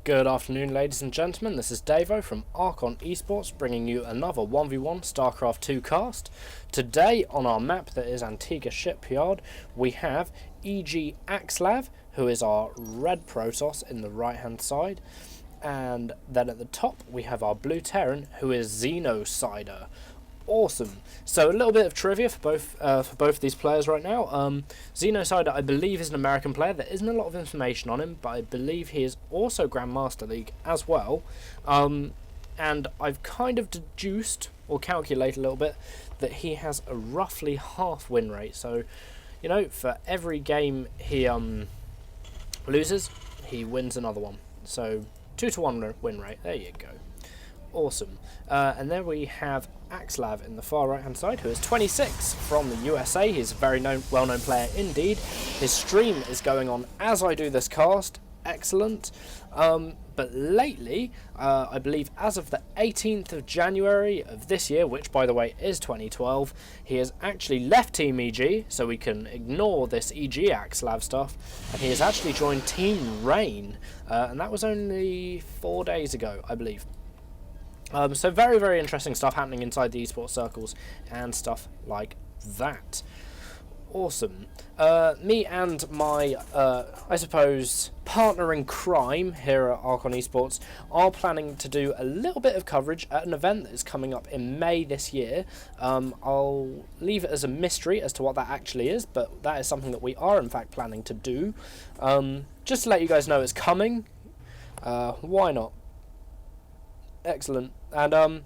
Good afternoon, ladies and gentlemen. This is Davo from ReIGN Esports, bringing you another 1v1 StarCraft 2 cast. Today, on our map that is Antigua Shipyard, we have EGAxlav, who is our red Protoss in the right-hand side, and then at the top we have our blue Terran, who is Xenocider. Awesome. So a little bit of trivia for both these players right now. Xenocider, I believe, is an American player. There isn't a lot of information on him, but I believe he is also Grandmaster League as well. And I've kind of deduced or calculated a little bit that he has a roughly half win rate. So, you know, for every game he loses, he wins another one. So 2-to-1 win rate. There you go. Awesome. And then we have EGAxlav in the far right hand side, who is 26 from the USA. He's a very well-known player indeed. His stream is going on as I do this cast. Excellent. But lately, I believe as of the 18th of January of this year, which by the way is 2012, he has actually left Team EG, so we can ignore this EGAxlav stuff, and he has actually joined Team ReIGN, and that was only 4 days ago, I believe. So very, very interesting stuff happening inside the esports circles and stuff like that. Awesome. Me and my, I suppose, partner in crime here at ReIGN Esports are planning to do a little bit of coverage at an event that is coming up in May this year. I'll leave it as a mystery as to what that actually is, but that is something that we are in fact planning to do. Just to let you guys know it's coming. Why not? Excellent. And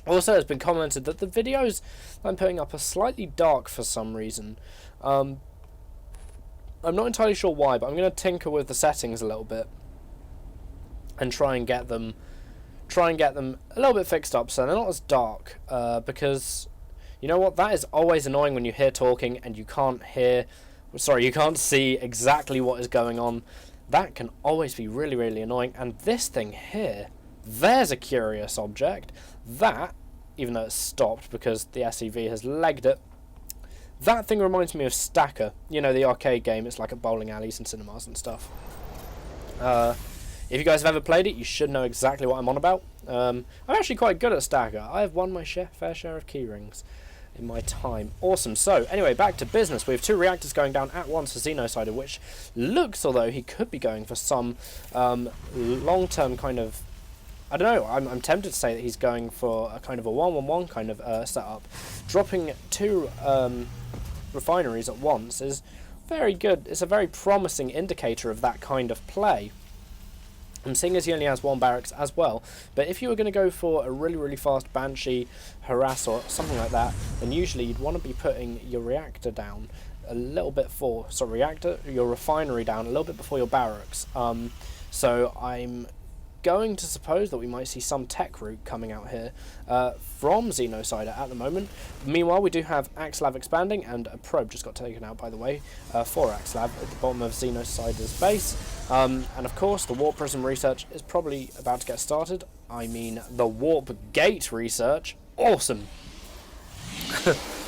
also it's been commented that the videos I'm putting up are slightly dark for some reason. I'm not entirely sure why, but I'm going to tinker with the settings a little bit and try and get them a little bit fixed up so they're not as dark, because you know what, that is always annoying when you hear talking and you can't see exactly what is going on. That can always be really, really annoying. And this thing here, there's a curious object. That, even though it's stopped because the SEV has legged it, that thing reminds me of Stacker. You know, the arcade game. It's like at bowling alleys and cinemas and stuff. If you guys have ever played it, you should know exactly what I'm on about. I'm actually quite good at Stacker. I have won my fair share of keyrings in my time. Awesome. So, anyway, back to business. We have 2 reactors going down at once for Xenocider, which looks, although he could be going for some long-term kind of, I don't know, I'm tempted to say that he's going for a kind of a 1-1-1 kind of setup. Dropping 2 refineries at once is very good. It's a very promising indicator of that kind of play. I'm seeing as he only has 1 barracks as well, but if you were going to go for a really, really fast Banshee harass or something like that, then usually you'd want to be putting your reactor down a little bit your refinery down a little bit before your barracks. So I'm going to suppose that we might see some tech route coming out here from Xenocider at the moment. Meanwhile, we do have EGAxlav expanding, and a probe just got taken out, by the way, for EGAxlav at the bottom of Xenocider's base. And of course, the warp prism research is probably about to get started. I mean, the warp gate research. Awesome!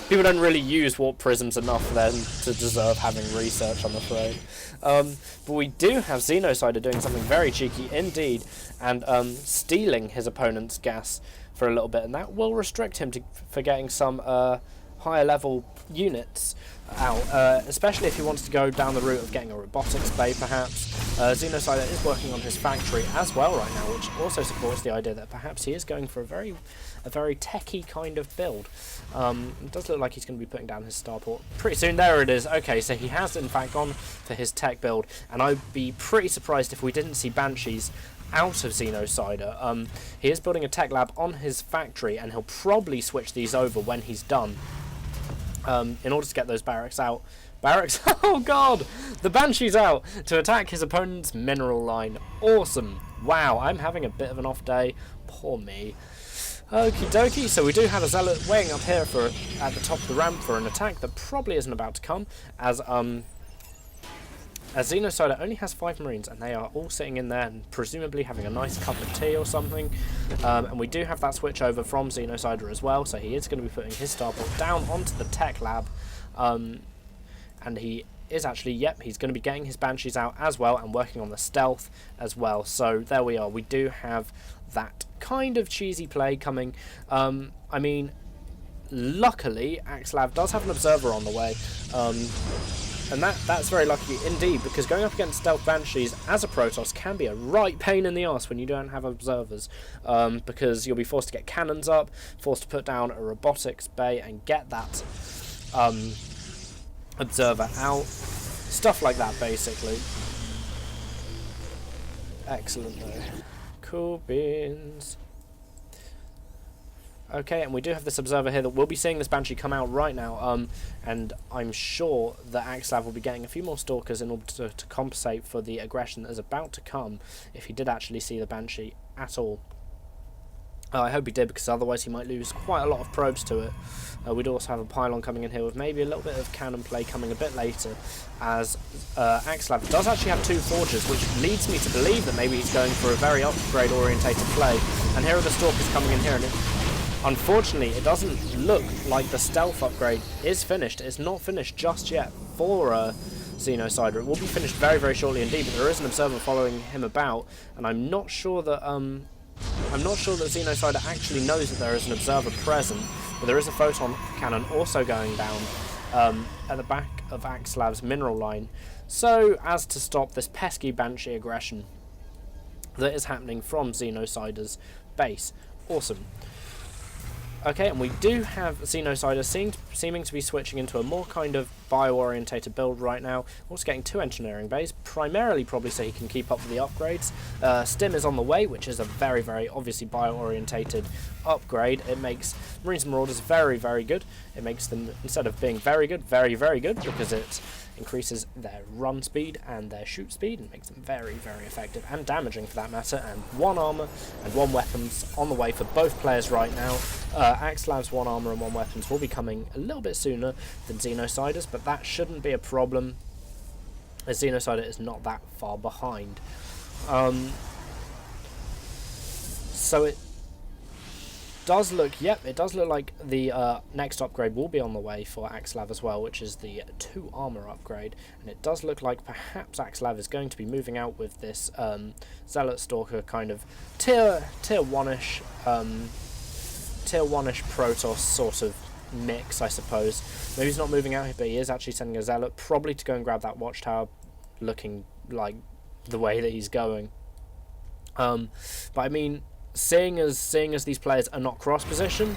People don't really use warp prisms enough then to deserve having research, I'm afraid. But we do have Xenocider doing something very cheeky indeed, and stealing his opponent's gas for a little bit, and that will restrict him for getting some higher level units out, especially if he wants to go down the route of getting a robotics bay perhaps. Xenocider is working on his factory as well right now, which also supports the idea that perhaps he is going for a very techie kind of build. It does look like he's going to be putting down his starport pretty soon. There it is. Okay, so he has in fact gone for his tech build, and I'd be pretty surprised if we didn't see Banshees out of Xenocider. He is building a tech lab on his factory, and he'll probably switch these over when he's done, in order to get those barracks out. Barracks? Oh god! The Banshee's out to attack his opponent's mineral line. Awesome. Wow, I'm having a bit of an off day. Poor me. Okie dokie, so we do have a Zealot weighing up here at the top of the ramp for an attack that probably isn't about to come, as Xenocider only has 5 Marines, and they are all sitting in there and presumably having a nice cup of tea or something. And we do have that switch over from Xenocider as well, so he is going to be putting his starport down onto the tech lab. And he is actually, yep, he's going to be getting his Banshees out as well and working on the stealth as well. So there we are. We do have that kind of cheesy play coming. I mean, luckily, EGAxlav does have an observer on the way. And that's very lucky indeed, because going up against stealth Banshees as a Protoss can be a right pain in the arse when you don't have observers, because you'll be forced to get cannons up, forced to put down a robotics bay and get that observer out. Stuff like that, basically. Excellent, though. Cool beans. Okay, and we do have this observer here that we'll be seeing this Banshee come out right now, and I'm sure that EGAxlav will be getting a few more Stalkers in order to compensate for the aggression that is about to come if he did actually see the Banshee at all. I hope he did, because otherwise he might lose quite a lot of probes to it. We'd also have a pylon coming in here with maybe a little bit of cannon play coming a bit later, as EGAxlav does actually have 2 forges, which leads me to believe that maybe he's going for a very upgrade orientated play. And here are the Stalkers coming in here, and unfortunately, it doesn't look like the stealth upgrade is finished. It's not finished just yet for Xenocider. It will be finished very, very shortly indeed, but there is an observer following him about, and I'm not sure that Xenocider actually knows that there is an observer present, but there is a photon cannon also going down at the back of EGAxlav's mineral line, so as to stop this pesky Banshee aggression that is happening from Xenocider's base. Awesome. Okay, and we do have Xenocider seeming to be switching into a more kind of bio-orientated build right now. Also getting 2 engineering bays, primarily probably so he can keep up with the upgrades. Stim is on the way, which is a very, very obviously bio-orientated upgrade. It makes Marines and Marauders very, very good. It makes them, instead of being very good, very, very good, because it increases their run speed and their shoot speed and makes them very, very effective and damaging for that matter. And 1 armor and 1 weapons on the way for both players right now. EGAxlav's 1 armor and 1 weapons will be coming a little bit sooner than Xenocider's, but that shouldn't be a problem, as Xenocider is not that far behind. So it does look, yep, it does look like the next upgrade will be on the way for EGAxlav as well, which is the 2 armor upgrade, and it does look like perhaps EGAxlav is going to be moving out with this Zealot Stalker kind of tier 1-ish Protoss sort of mix, I suppose. Maybe he's not moving out here, but he is actually sending a Zealot, probably to go and grab that watchtower, looking like the way that he's going. But I mean, seeing as these players are not cross position,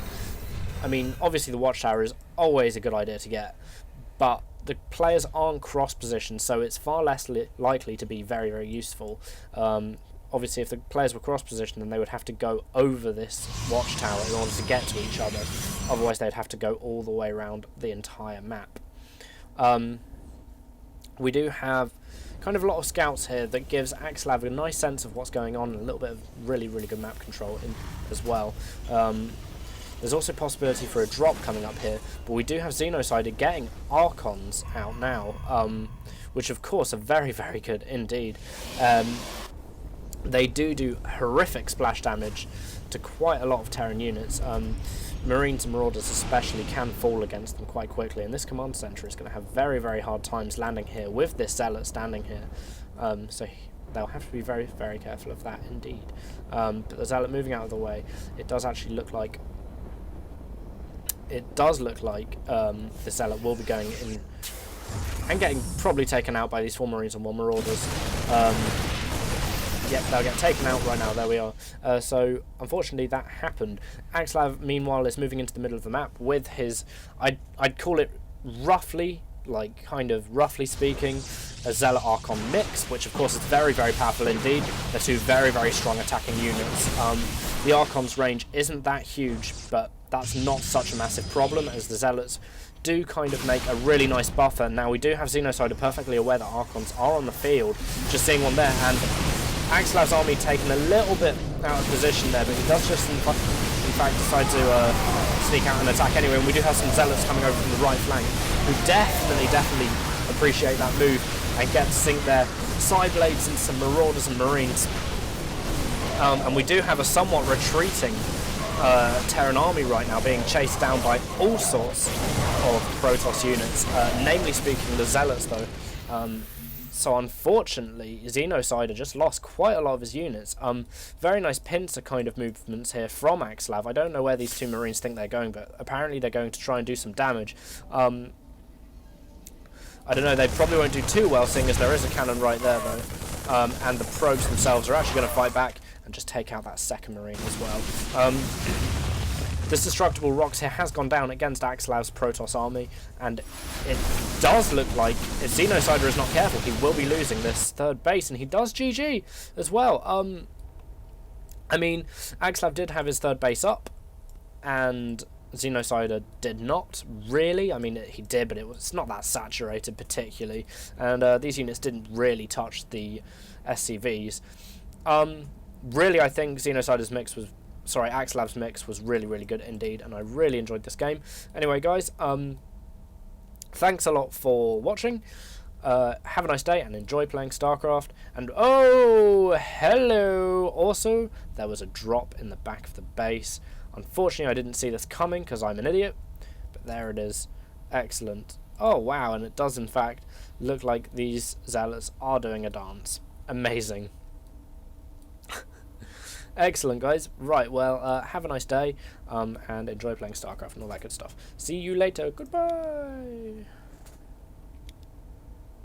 I mean, obviously the watchtower is always a good idea to get, but the players aren't cross position, so it's far less likely to be very, very useful. Obviously, if the players were cross-positioned, then they would have to go over this watchtower in order to get to each other. Otherwise, they'd have to go all the way around the entire map. We do have kind of a lot of scouts here that gives EGAxlav a nice sense of what's going on and a little bit of really, really good map control as well. There's also a possibility for a drop coming up here, but we do have Xenocider getting Archons out now, which of course are very, very good indeed. They do horrific splash damage to quite a lot of Terran units. Marines and Marauders especially can fall against them quite quickly, and this command center is going to have very, very hard times landing here with this Zealot standing here. So they'll have to be very, very careful of that indeed. But the Zealot moving out of the way, it does actually look like the Zealot will be going in and getting probably taken out by these 4 Marines and 1 Marauders. Yep, they'll get taken out right now. There we are. So unfortunately that happened. EGAxlav meanwhile is moving into the middle of the map with his, I'd call it roughly, like kind of roughly speaking, a Zealot Archon mix, which of course is very, very powerful indeed. They're 2 very, very strong attacking units. The Archon's range isn't that huge, but that's not such a massive problem, as the Zealots do kind of make a really nice buffer. Now we do have Xenocider perfectly aware that Archons are on the field, just seeing one there, and EGAxlav's army taken a little bit out of position there, but he does just in fact decide to sneak out and attack anyway, and we do have some Zealots coming over from the right flank who definitely appreciate that move and get to sink their side blades into some Marauders and Marines. And we do have a somewhat retreating Terran army right now being chased down by all sorts of Protoss units, namely speaking the Zealots though. So unfortunately, Xenocider just lost quite a lot of his units. Very nice pincer kind of movements here from EGAxlav. I don't know where these two Marines think they're going, but apparently they're going to try and do some damage. I don't know, they probably won't do too well, seeing as there is a cannon right there, though. And the probes themselves are actually going to fight back and just take out that second Marine as well. This Destructible Rocks here has gone down against EGAxlav's Protoss army, and it does look like, if Xenocider is not careful, he will be losing this third base, and he does GG as well. I mean, EGAxlav did have his third base up, and Xenocider did not, really. I mean, he did, but it's not that saturated particularly, and these units didn't really touch the SCVs. Really, I think EGAxlav's mix was really, really good indeed, and I really enjoyed this game. Anyway, guys, thanks a lot for watching. Have a nice day and enjoy playing StarCraft. And oh, hello! Also, there was a drop in the back of the base. Unfortunately, I didn't see this coming because I'm an idiot, but there it is. Excellent. Oh, wow, and it does, in fact, look like these zealots are doing a dance. Amazing. Excellent, guys. Right, well, have a nice day, and enjoy playing StarCraft and all that good stuff. See you later. Goodbye.